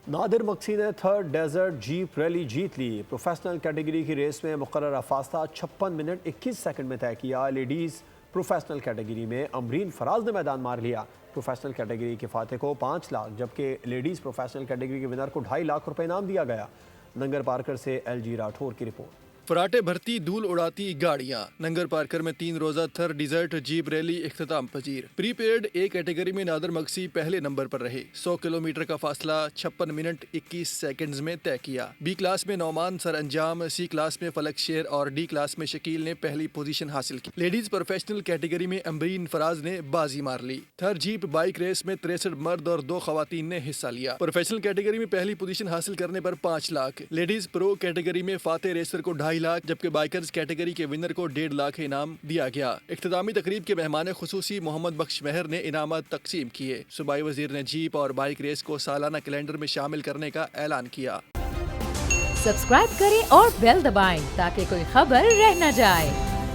نادر mixie نے third desert jeep rally جیت لی۔ پروفیشنل کیٹیگری کی ریس میں مقررہ فاصلہ 56 منٹ 21 سیکنڈ میں طے کیا۔ لیڈیز پروفیشنل کیٹیگری میں امرین فراز نے میدان مار لیا۔ پروفیشنل کیٹیگری کے فاتح کو 5 لاکھ جبکہ لیڈیز پروفیشنل کیٹیگری کے ونر کو 2.5 لاکھ روپے انعام دیا گیا۔ ننگر پارکر سے ایل جی راٹھور کی رپورٹ۔ فراٹے بھرتی دھول اڑاتی گاڑیاں۔ ننگر پارکر میں 3 روزہ تھرڈ ڈیزرٹ جیپ ریلی اختتام پذیر۔ پری پیڈ اے کیٹیگری میں نادر مکسی پہلے نمبر پر رہے۔ 100 کلومیٹر کا فاصلہ 56 منٹ 21 سیکنڈز میں طے کیا۔ بی کلاس میں نعمان سر انجام، سی کلاس میں فلک شیر اور ڈی کلاس میں شکیل نے پہلی پوزیشن حاصل کی۔ لیڈیز پروفیشنل کیٹیگری میں امرین فراز نے بازی مار لی۔ تھرڈ جیپ بائک ریس میں 63 مرد اور 2 خواتین نے حصہ لیا۔ پروفیشنل کیٹیگری میں پہلی پوزیشن حاصل کرنے پر 5 لاکھ۔ لیڈیز پرو کیٹیگری میں فاتح ریسر کو 2.5 لاکھ جبکہ بائکرز کیٹیگری کے ونر کو 1.5 لاکھ انعام دیا گیا۔ اختتامی تقریب کے مہمان خصوصی محمد بخش مہر نے انعامات تقسیم کیے۔ صوبائی وزیر نے جیپ اور بائک ریس کو سالانہ کیلنڈر میں شامل کرنے کا اعلان کیا۔ سبسکرائب کریں اور بیل دبائیں تاکہ کوئی خبر رہ نہ جائے۔